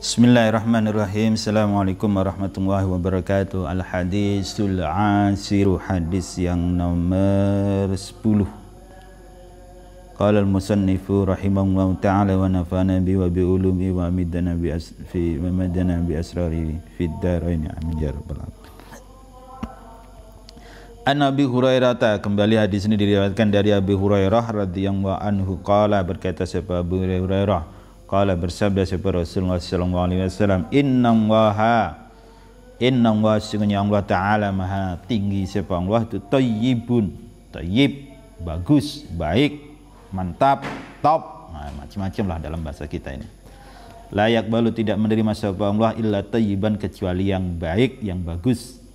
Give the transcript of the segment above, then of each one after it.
Bismillahirrahmanirrahim. Assalamualaikum warahmatullahi wabarakatuh. Al-hadisul asiru, hadis yang nomor 10. Qala al-musannifu rahimahullahu ta'ala wa nafa'ana bi wa bi ulumi wa amidana bi asrari fid darain amin ya rabbal alamin. An Abi Hurairah, kembali hadis ini diriwayatkan dari Abi Hurairah radhiyallahu anhu qala, berkata siapa Abu Hurairah, qala bersabda siapa Rasulullah sallallahu alaihi wasallam, inna Allah sesungguhnya Allah Ta'ala maha tinggi siapa Allah itu tayyibun, tayyib, bagus, baik, mantap, top, macam-macam lah dalam bahasa kita ini. Layak balu tidak menerima siapa Allah illa tayyiban, kecuali yang baik, yang bagus.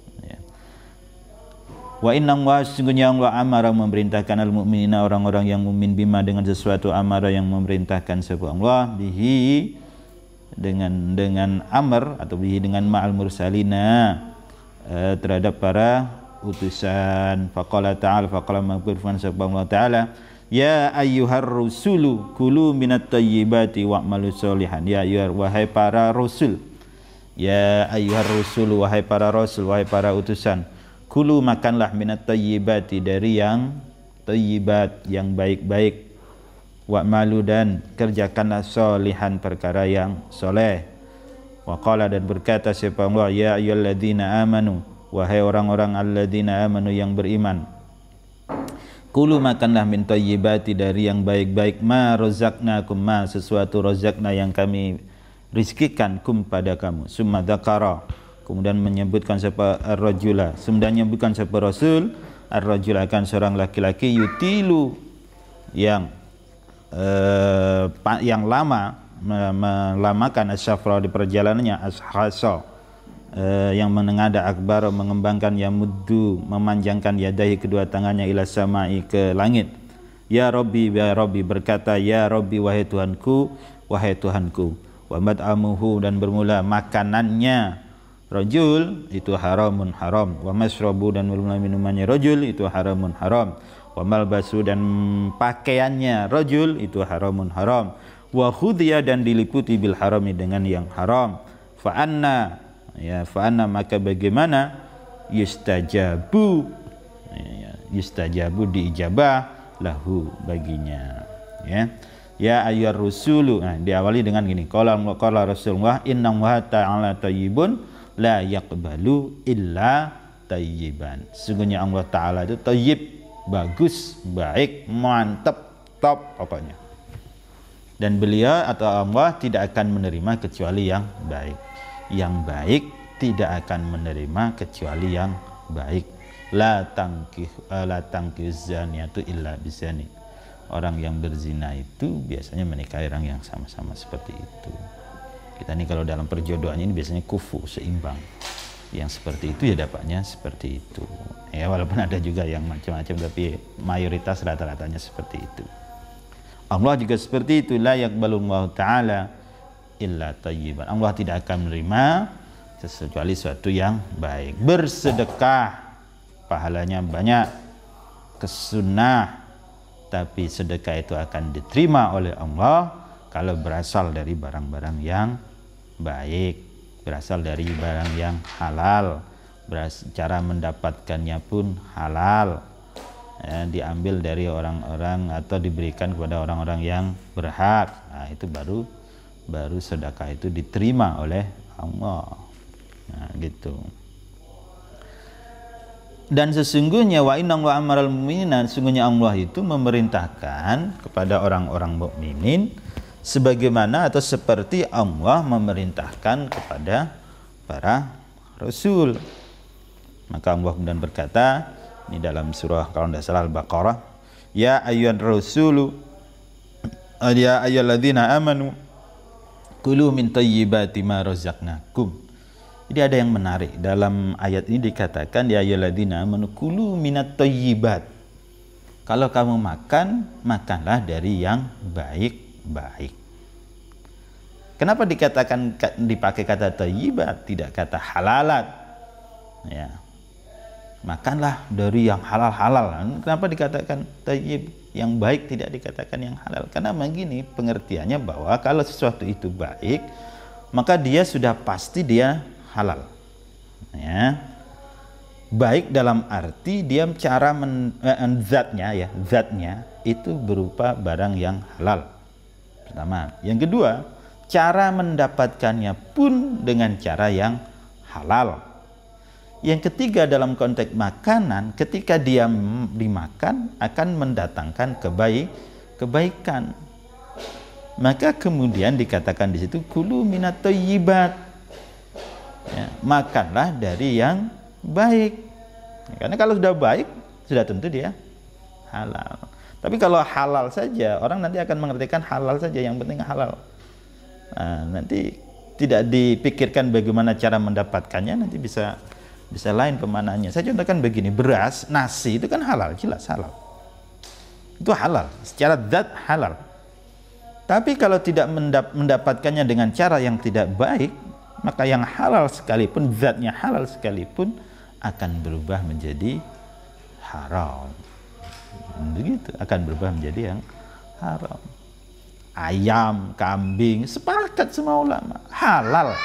Wa inna Allah sesungguhnya Allah amara memerintahkan al-mu'minina orang-orang yang mukmin bima dengan sesuatu, amara yang memerintahkan sebuah Allah bihi dengan amar atau bihi dengan ma'al mursalina terhadap para utusan. Faqala ta'ala, faqala maqfirfan sebuah Allah ta'ala, ya ayyuhar rusulu kulu minat tayyibati wa'malu sholihan. Ya ayyuhar, wahai para rasul, ya ayyuhar rusulu, wahai para rasul, wahai para utusan, kulu makanlah minat tayyibati, dari yang tayyibat, yang baik-baik, wa'malu dan kerjakanlah solihan, perkara yang soleh. Wa qala dan berkata siapa Allah, ya ayyuhalladzina amanu, wahai orang-orang alladzina amanu yang beriman, kulu makanlah min tayyibati, dari yang baik-baik, ma razaqnakum, ma sesuatu razaqna yang kami rizkikan, kum pada kamu. Summa dzakara, kemudian menyebutkan siapa ar-rajula, sebenarnya bukan siapa rasul, ar-rajul akan seorang laki-laki, yutilu yang lama, melamakan asyafra di perjalanannya, ashasa yang menengada, akbar mengembangkan, yamuddu memanjangkan, yadahi kedua tangannya, ila samai ke langit. Ya Rabbi, ya Rabbi, berkata ya Rabbi, wahai Tuhanku, wahai Tuhanku. Wa mad'amuhu, dan bermula makanannya rajul itu haramun haram, wa masrabu, dan bermula minumannya rajul itu haramun haram, wa malbasu, dan pakaiannya rajul itu haramun haram, wa khudhiya, dan diliputi bil harami, dengan yang haram. Fa anna, ya fa anna, maka bagaimana, yustajabu, ya, yustajabu diijabah, lahu baginya, ya ayyuhar rusulu. Nah, diawali dengan gini, qala Rasulullah, inna Allaha ta'ala tayyibun la yaqbalu illa tayyiban. Sesungguhnya Allah Ta'ala itu tayyib, bagus, baik, mantap, top pokoknya. Dan beliau atau Allah tidak akan menerima kecuali yang baik. Yang baik tidak akan menerima kecuali yang baik. La tankihu zaniyatu illa bizani. Orang yang berzina itu biasanya menikahi orang yang sama-sama seperti itu. Kita ini kalau dalam perjodohannya ini biasanya kufu, seimbang. Yang seperti itu ya dapatnya seperti itu. Ya walaupun ada juga yang macam-macam, tapi mayoritas rata-ratanya seperti itu. Allah juga seperti itu, la yaqbalullahu ta'ala illa tayyiban. Allah tidak akan menerima kecuali sesuatu yang baik. Bersedekah pahalanya banyak, kesunnah, tapi sedekah itu akan diterima oleh Allah kalau berasal dari barang-barang yang baik, berasal dari barang yang halal, cara mendapatkannya pun halal, ya, diambil dari orang-orang atau diberikan kepada orang-orang yang berhak. Nah, itu baru sedekah itu diterima oleh Allah. Nah, gitu. Dan sesungguhnya wa inna wa amaral mu'minina, sesungguhnya Allah itu memerintahkan kepada orang-orang mukminin sebagaimana atau seperti Allah memerintahkan kepada para rasul. Maka Allah kemudian berkata, ini dalam surah kalau tidak salah Al-Baqarah, ya ayyuhan rasulu, ya ayyuhalladzina amanu kulu min tayyibati ma razaqnakum. Jadi ada yang menarik dalam ayat ini, dikatakan ya ayyuhalladzina amanu kulu minat tayyibat. Kalau kamu makan, makanlah dari yang baik-baik. Kenapa dikatakan dipakai kata tayyibat, tidak kata halalat? Ya, makanlah dari yang halal-halal. Kenapa dikatakan tayyib, yang baik, tidak dikatakan yang halal? Karena begini pengertiannya, bahwa kalau sesuatu itu baik, maka dia sudah pasti dia halal. Ya. Baik dalam arti dia cara zatnya itu berupa barang yang halal. Pertama. Yang kedua, cara mendapatkannya pun dengan cara yang halal. Yang ketiga, dalam konteks makanan, ketika dia dimakan akan mendatangkan kebaikan. Maka kemudian dikatakan di situ kulu minat thayyibat. Ya, makanlah dari yang baik. Karena kalau sudah baik, sudah tentu dia halal. Tapi kalau halal saja, orang nanti akan mengertikan halal saja, yang penting halal. Nah, nanti tidak dipikirkan bagaimana cara mendapatkannya, nanti bisa lain pemanaannya. Saya contohkan begini, beras, nasi itu kan halal, jelas halal. Itu halal, secara zat halal. Tapi kalau tidak mendapatkannya dengan cara yang tidak baik, maka yang halal sekalipun, zatnya halal sekalipun, akan berubah menjadi haram. Begitu, akan berubah menjadi yang haram. Ayam, kambing, sepakat semua ulama, halal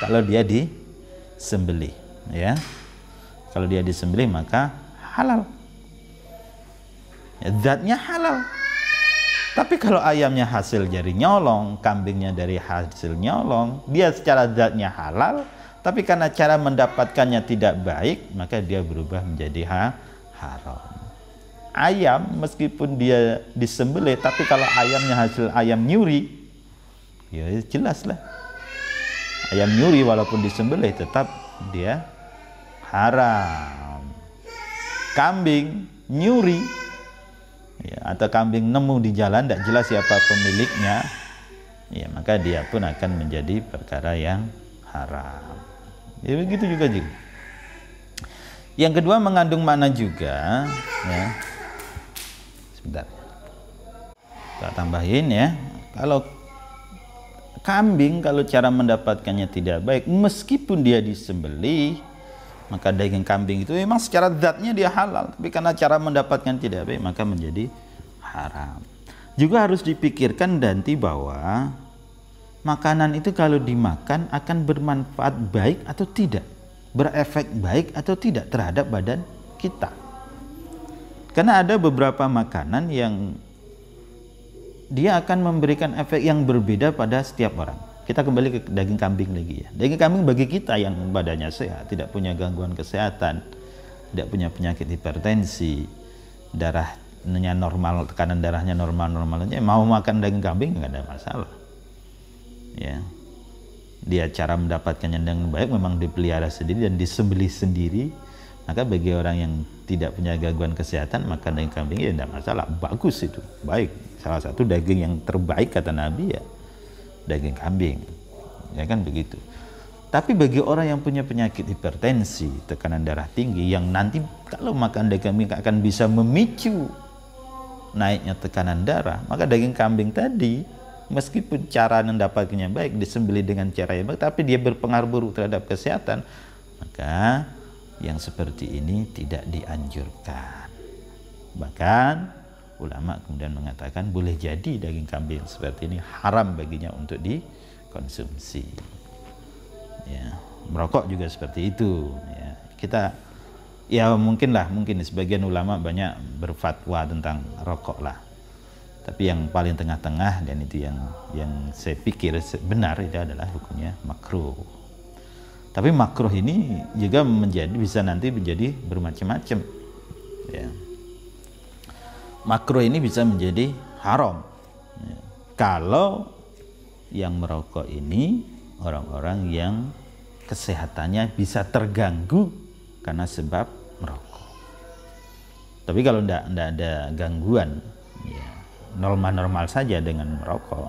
kalau dia disembelih. Ya, kalau dia disembelih maka halal, ya, zatnya halal. Tapi kalau ayamnya hasil dari nyolong, kambingnya dari hasil nyolong, dia secara zatnya halal, tapi karena cara mendapatkannya tidak baik, maka dia berubah menjadi haram. Ayam meskipun dia disembelih, tapi kalau ayamnya hasil ayam nyuri, ya jelas lah, ayam nyuri walaupun disembelih tetap dia haram. Kambing nyuri, ya, atau kambing nemu di jalan, tidak jelas siapa pemiliknya, ya, maka dia pun akan menjadi perkara yang haram. Ya, begitu juga. Yang kedua mengandung makna juga, ya. Sebentar, kita tambahin ya. Kalau kambing, kalau cara mendapatkannya tidak baik, meskipun dia disembelih, maka daging kambing itu memang secara zatnya dia halal, tapi karena cara mendapatkan tidak baik, maka menjadi haram. Juga harus dipikirkan nanti bahwa makanan itu kalau dimakan akan bermanfaat baik atau tidak, berefek baik atau tidak terhadap badan kita. Karena ada beberapa makanan yang dia akan memberikan efek yang berbeda pada setiap orang. Kita kembali ke daging kambing lagi ya. Daging kambing bagi kita yang badannya sehat, tidak punya gangguan kesehatan, tidak punya penyakit hipertensi, darahnya normal, tekanan darahnya normal-normalnya, mau makan daging kambing nggak ada masalah. Ya. Dia cara mendapatkannya dengan baik, memang dipelihara sendiri dan disembelih sendiri. Maka bagi orang yang tidak punya gangguan kesehatan, makan daging kambing ya tidak masalah, bagus itu, baik. Salah satu daging yang terbaik kata Nabi ya daging kambing, ya kan begitu. Tapi bagi orang yang punya penyakit hipertensi, tekanan darah tinggi, yang nanti kalau makan daging kambing akan bisa memicu naiknya tekanan darah, maka daging kambing tadi meskipun cara mendapatkannya baik, disembelih dengan cara yang baik, tapi dia berpengaruh buruk terhadap kesehatan, maka yang seperti ini tidak dianjurkan. Bahkan ulama kemudian mengatakan boleh jadi daging kambing seperti ini haram baginya untuk dikonsumsi. Ya, merokok juga seperti itu. Ya, kita ya mungkin sebagian ulama banyak berfatwa tentang rokok lah. Tapi yang paling tengah-tengah dan itu yang saya pikir benar itu adalah hukumnya makruh. Tapi makruh ini juga bisa nanti menjadi bermacam-macam. Ya. Makruh ini bisa menjadi haram ya, kalau yang merokok ini orang-orang yang kesehatannya bisa terganggu karena sebab merokok. Tapi kalau tidak ada gangguan, ya, normal-normal saja dengan merokok,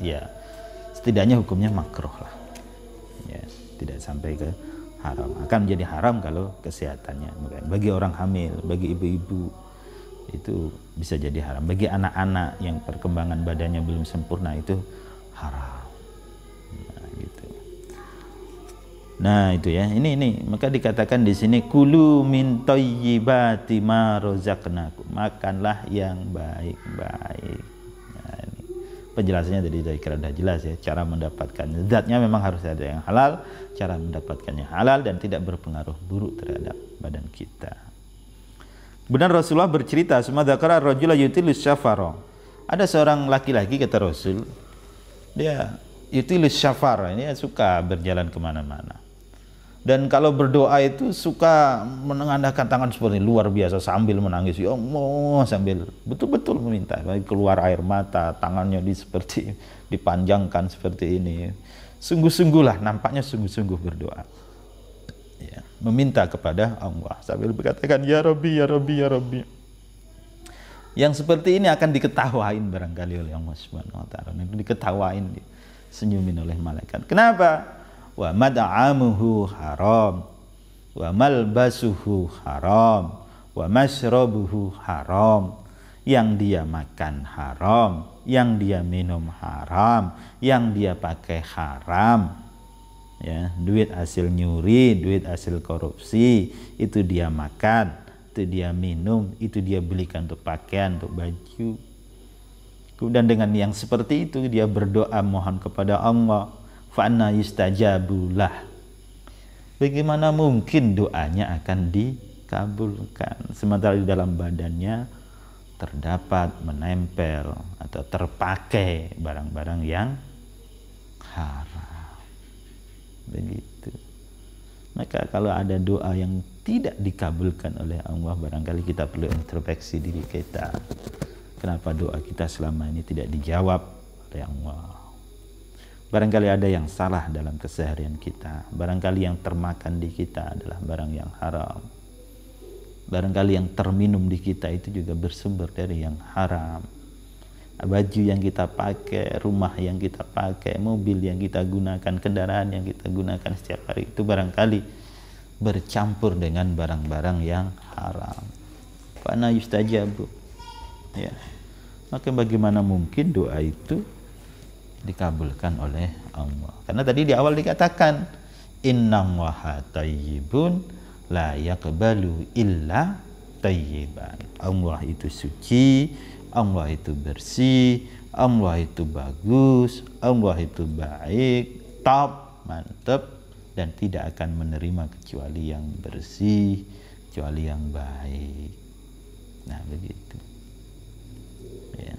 ya setidaknya hukumnya makruh lah, ya, tidak sampai ke haram. Akan menjadi haram kalau kesehatannya. Bagi orang hamil, bagi ibu-ibu itu bisa jadi haram. Bagi anak-anak yang perkembangan badannya belum sempurna itu haram. Nah, gitu. Nah, itu ya. Ini maka dikatakan di sini kulu min thayyibati ma razaqnakum. Makanlah yang baik-baik. Nah, ini. Penjelasannya tadi saya kira sudah jelas ya. Cara mendapatkan zatnya memang harus ada yang halal, cara mendapatkannya halal dan tidak berpengaruh buruk terhadap badan kita. Kemudian Rasulullah bercerita, "Summa dzakara ar-rajula yutilus syafara." Ada seorang laki-laki kata Rasul, dia yutilus syafara, ini suka berjalan kemana-mana. Dan kalau berdoa itu suka menengadahkan tangan seperti luar biasa sambil menangis, ya Allah, sambil betul-betul meminta, keluar air mata, tangannya seperti dipanjangkan seperti ini. Sungguh-sungguhlah, nampaknya sungguh-sungguh berdoa. Ya, meminta kepada Allah sambil berkatakan ya Rabbi, ya Rabbi, ya Rabbi. Yang seperti ini akan diketawain barangkali oleh Allah Subhanahu wa taala. Diketawain, senyumin oleh malaikat. Kenapa? Wa mad'amuhu haram wa malbasuhu haram wa mashrabuhu haram. Yang dia makan haram, yang dia minum haram, yang dia pakai haram. Ya, duit hasil nyuri, duit hasil korupsi, itu dia makan, itu dia minum, itu dia belikan untuk pakaian, untuk baju. Dan dengan yang seperti itu dia berdoa mohon kepada Allah, fa anna yustajabulah. Bagaimana mungkin doanya akan dikabulkan sementara di dalam badannya terdapat, menempel atau terpakai barang-barang yang haram. Begitu. Maka kalau ada doa yang tidak dikabulkan oleh Allah, barangkali kita perlu introspeksi diri kita. Kenapa doa kita selama ini tidak dijawab oleh Allah? Barangkali ada yang salah dalam keseharian kita. Barangkali yang termakan di kita adalah barang yang haram. Barangkali yang terminum di kita itu juga bersumber dari yang haram. Baju yang kita pakai, rumah yang kita pakai, mobil yang kita gunakan, kendaraan yang kita gunakan setiap hari itu barangkali bercampur dengan barang-barang yang haram. Fa'ana yustajabu. Ya. Maka bagaimana mungkin doa itu dikabulkan oleh Allah? Karena tadi di awal dikatakan innallaha thayyibun la yaqbalu illa thayyiban. Allah itu suci, Allah itu bersih, Allah itu bagus, Allah itu baik, top, mantap, dan tidak akan menerima kecuali yang bersih, kecuali yang baik. Nah begitu ya.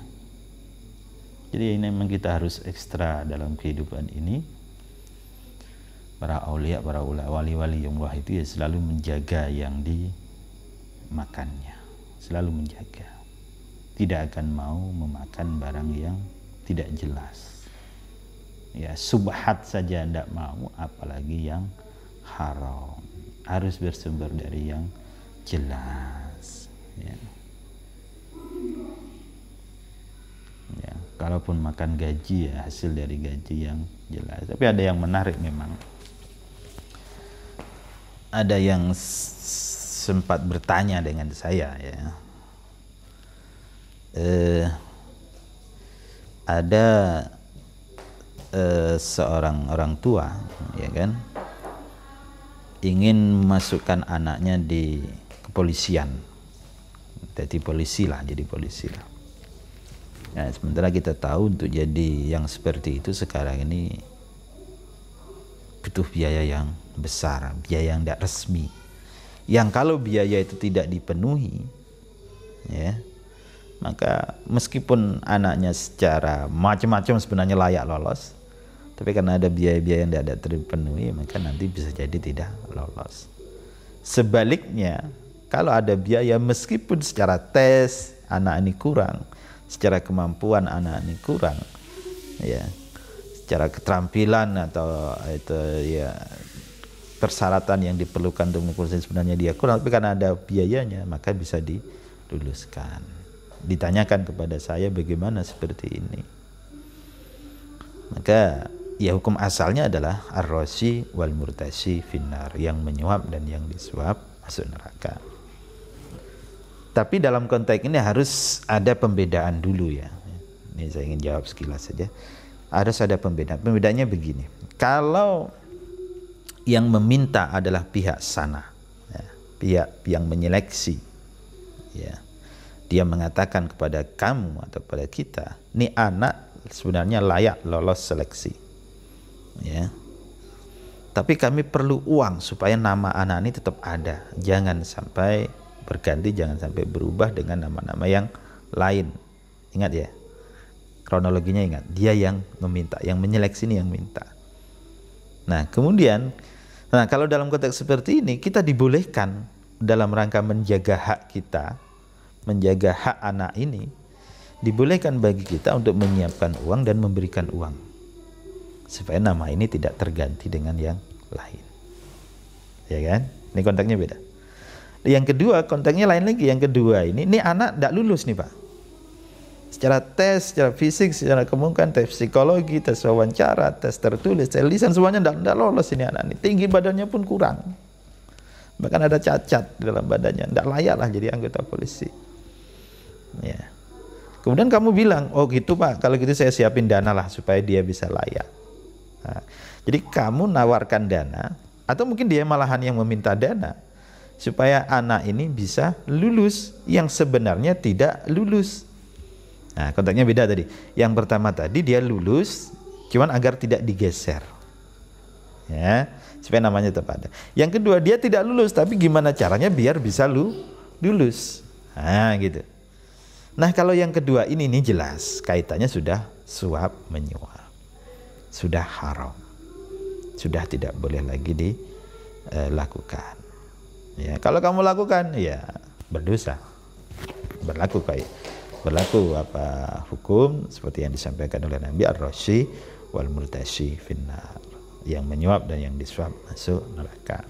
Jadi ini memang kita harus ekstra dalam kehidupan ini. Para aulia, para wali-wali Allah itu ya selalu menjaga yang dimakannya, selalu menjaga. Tidak akan mau memakan barang yang tidak jelas. Ya, subhat saja tidak mau, apalagi yang haram. Harus bersumber dari yang jelas. Ya. Ya, kalaupun makan gaji ya hasil dari gaji yang jelas. Tapi ada yang menarik memang. Ada yang sempat bertanya dengan saya ya. Ada seorang orang tua ya kan ingin memasukkan anaknya di kepolisian, jadi polisi lah. Nah, sementara kita tahu untuk jadi yang seperti itu sekarang ini butuh biaya yang besar, biaya yang tidak resmi. Yang kalau biaya itu tidak dipenuhi, ya, maka meskipun anaknya secara macam-macam sebenarnya layak lolos, tapi karena ada biaya-biaya yang tidak terpenuhi, maka nanti bisa jadi tidak lolos. Sebaliknya, kalau ada biaya meskipun secara tes anak ini kurang, secara kemampuan anak ini kurang, ya, secara keterampilan atau itu ya persyaratan yang diperlukan untuk mengukurkan sebenarnya dia kurang, tapi karena ada biayanya maka bisa diluluskan. Ditanyakan kepada saya bagaimana seperti ini, maka ya hukum asalnya adalah ar-rashi wal murtashi finnar, yang menyuap dan yang disuap masuk neraka. Tapi dalam konteks ini harus ada pembedaan dulu ya. Ini saya ingin jawab sekilas saja. Harus ada pembedaan. Pembedaannya begini. Kalau yang meminta adalah pihak sana, ya, pihak yang menyeleksi, ya, dia mengatakan kepada kamu atau pada kita, ini anak sebenarnya layak lolos seleksi. Ya. Tapi kami perlu uang supaya nama anak ini tetap ada. Jangan sampai berganti, jangan sampai berubah dengan nama-nama yang lain. Ingat ya, kronologinya ingat. Dia yang meminta, yang menyeleksi ini yang minta. Nah kemudian, kalau dalam konteks seperti ini kita dibolehkan dalam rangka menjaga hak kita, menjaga hak anak ini, dibolehkan bagi kita untuk menyiapkan uang dan memberikan uang supaya nama ini tidak terganti dengan yang lain, ya kan? Ini konteksnya beda. Yang kedua, konteksnya lain lagi. Yang kedua ini anak tidak lulus nih Pak. Secara tes, secara fisik, secara kemungkinan, tes psikologi, tes wawancara, tes tertulis, tes lisan, semuanya tidak lolos ini anak ini. Tinggi badannya pun kurang, bahkan ada cacat dalam badannya, tidak layak lah jadi anggota polisi. Ya. Kemudian kamu bilang, oh gitu Pak, kalau gitu saya siapin dana lah supaya dia bisa layak. Nah, jadi kamu nawarkan dana, atau mungkin dia malahan yang meminta dana supaya anak ini bisa lulus yang sebenarnya tidak lulus. Nah konteksnya beda tadi. Yang pertama tadi dia lulus cuman agar tidak digeser, ya, supaya namanya tetap ada. Yang kedua dia tidak lulus, tapi gimana caranya biar bisa lulus. Nah gitu. Nah kalau yang kedua ini jelas kaitannya sudah suap menyuap, sudah haram, sudah tidak boleh lagi dilakukan. Ya, kalau kamu lakukan ya berdosa, berlaku hukum seperti yang disampaikan oleh Nabi ar-rashi wal murtashi finnar, yang menyuap dan yang disuap masuk neraka.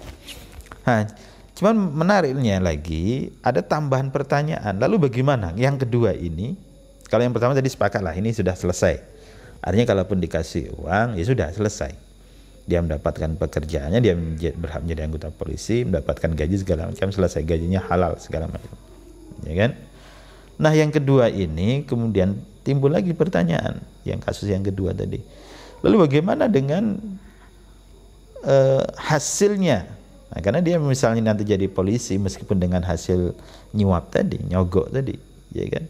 Nah, cuman menariknya lagi ada tambahan pertanyaan. Lalu bagaimana yang kedua ini? Kalau yang pertama tadi sepakatlah ini sudah selesai. Artinya kalaupun dikasih uang ya sudah selesai. Dia mendapatkan pekerjaannya, dia berhak menjadi anggota polisi, mendapatkan gaji segala macam, selesai, gajinya halal segala macam. Ya kan? Nah, yang kedua ini kemudian timbul lagi pertanyaan, yang kasus yang kedua tadi. Lalu bagaimana dengan hasilnya? Nah, karena dia misalnya nanti jadi polisi meskipun dengan hasil nyuap tadi, nyogok tadi, ya kan?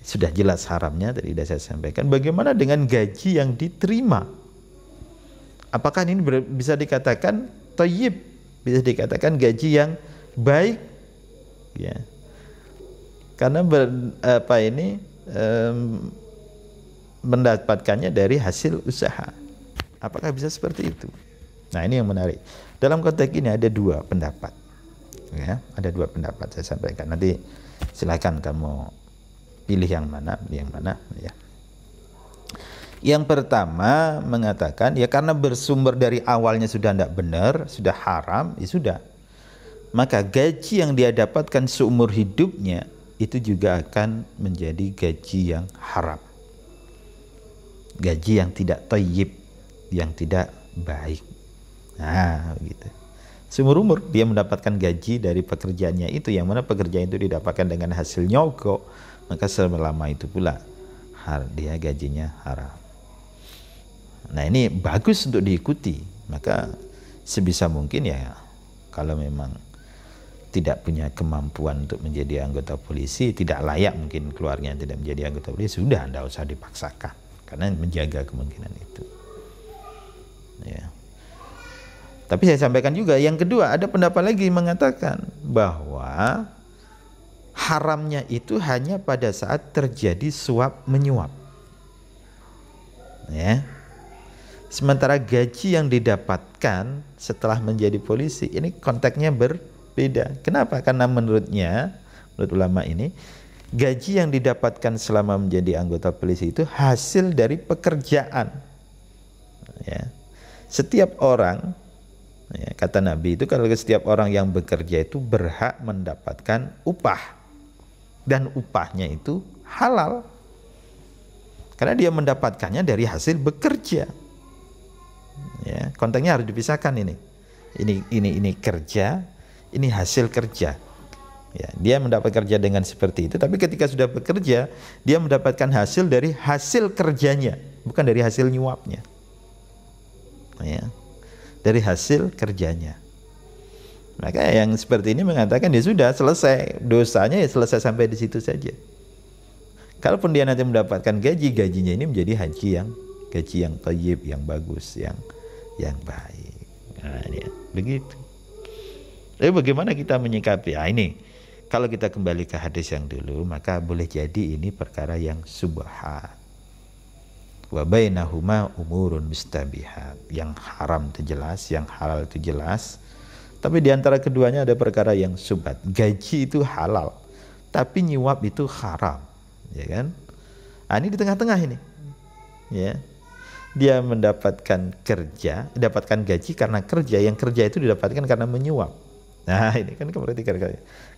Sudah jelas haramnya tadi sudah saya sampaikan. Bagaimana dengan gaji yang diterima? Apakah ini bisa dikatakan thayyib, bisa dikatakan gaji yang baik, ya? Karena mendapatkannya dari hasil usaha. Apakah bisa seperti itu? Nah, ini yang menarik. Dalam konteks ini ada dua pendapat, ya, ada dua pendapat saya sampaikan. Nanti silakan kamu pilih yang mana, ya. Yang pertama mengatakan ya karena bersumber dari awalnya sudah tidak benar, sudah haram, ya sudah. Maka gaji yang dia dapatkan seumur hidupnya itu juga akan menjadi gaji yang haram. Gaji yang tidak thayyib, yang tidak baik. Nah, begitu. Seumur umur dia mendapatkan gaji dari pekerjaannya itu, yang mana pekerjaan itu didapatkan dengan hasil nyogok, maka selama itu pula dia gajinya haram. Nah, ini bagus untuk diikuti. Maka sebisa mungkin ya kalau memang tidak punya kemampuan untuk menjadi anggota polisi, tidak layak mungkin keluarganya tidak menjadi anggota polisi, sudah tidak usah dipaksakan karena menjaga kemungkinan itu. Ya. Tapi saya sampaikan juga yang kedua, ada pendapat lagi mengatakan bahwa haramnya itu hanya pada saat terjadi suap menyuap. Ya. Sementara gaji yang didapatkan setelah menjadi polisi ini konteksnya berbeda. Kenapa? Karena menurut ulama ini, gaji yang didapatkan selama menjadi anggota polisi itu hasil dari pekerjaan. Ya. Setiap orang, ya, kata Nabi itu kalau setiap orang yang bekerja itu berhak mendapatkan upah, dan upahnya itu halal karena dia mendapatkannya dari hasil bekerja. Ya, konteksnya harus dipisahkan ini kerja, ini hasil kerja. Ya, dia mendapat kerja dengan seperti itu, tapi ketika sudah bekerja dia mendapatkan hasil dari hasil kerjanya, bukan dari hasil nyuapnya. Ya, dari hasil kerjanya. Maka yang seperti ini mengatakan ya sudah selesai, dosanya ya selesai sampai di situ saja. Kalaupun dia nanti mendapatkan gaji, gajinya ini menjadi gaji yang thayyib, yang bagus, yang baik. Nah, ini begitu. Tapi bagaimana kita menyikapi? Ini kalau kita kembali ke hadis yang dulu, maka boleh jadi ini perkara yang subhat. Wa bainahuma umurun mustabihat. Yang haram itu jelas, yang halal itu jelas. Tapi di antara keduanya ada perkara yang subhat. Gaji itu halal, tapi nyuap itu haram, ya kan? Ini di tengah-tengah ini, ya. Dia mendapatkan gaji karena kerja, yang kerja itu didapatkan karena menyuap. Nah, ini kan berarti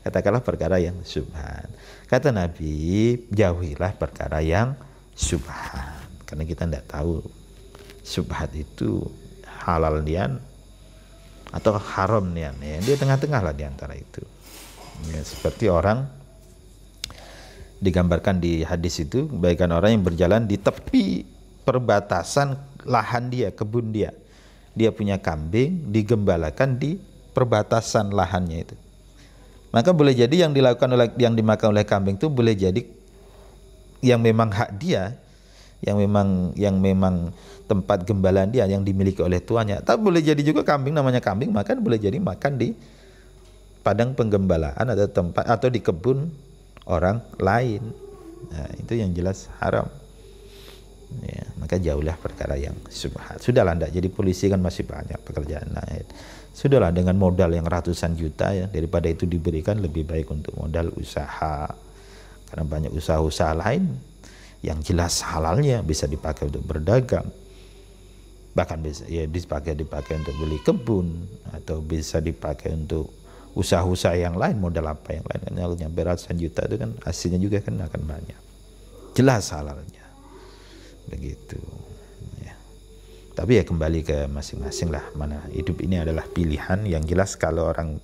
katakanlah perkara yang subhat. Kata Nabi, jauhilah perkara yang subhat, karena kita tidak tahu subhat itu halal nian atau haram nian, ya. Dia tengah-tengah lah di antara itu. Ya, seperti orang digambarkan di hadis itu, bagaikan orang yang berjalan di tepi perbatasan lahan dia, kebun dia. Dia punya kambing, digembalakan di perbatasan lahannya itu. Maka boleh jadi yang dimakan oleh kambing itu boleh jadi yang memang hak dia, yang memang tempat gembalaan dia, yang dimiliki oleh tuannya. Tapi boleh jadi juga kambing, namanya kambing, makan boleh jadi makan di padang penggembalaan atau tempat atau di kebun orang lain. Nah, itu yang jelas haram. Ya, maka jauhlah perkara yang subhat. Sudahlah, tidak jadi polisi kan masih banyak pekerjaan lain. Sudahlah, dengan modal yang ratusan juta, ya, daripada itu diberikan, lebih baik untuk modal usaha. Karena banyak usaha-usaha lain yang jelas halalnya bisa dipakai untuk berdagang, bahkan bisa ya dipakai untuk beli kebun, atau bisa dipakai untuk usaha-usaha yang lain, modal apa yang lain, kan nyampe ratusan juta itu kan hasilnya juga kan akan banyak, jelas halalnya. Begitu, ya. Tapi ya kembali ke masing-masing lah, mana hidup ini adalah pilihan. Yang jelas kalau orang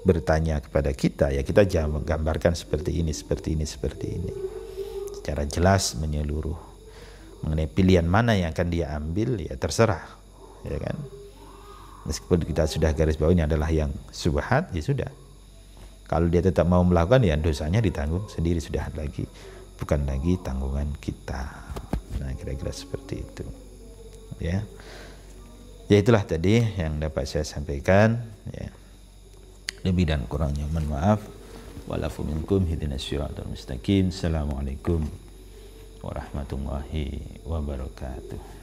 bertanya kepada kita, ya kita jangan menggambarkan seperti ini, seperti ini, secara jelas menyeluruh mengenai pilihan mana yang akan dia ambil, ya terserah, ya kan. Meskipun kita sudah garis bawah ini adalah yang subhat, ya sudah. Kalau dia tetap mau melakukan, ya dosanya ditanggung sendiri, sudah lagi, bukan lagi tanggungan kita. Nah, kira-kira seperti itu, ya. Ya itulah tadi yang dapat saya sampaikan, ya. Lebih dan kurangnya mohon maaf. Walafu minkum hidinash shiratal mustaqim. Assalamualaikum warahmatullahi wabarakatuh.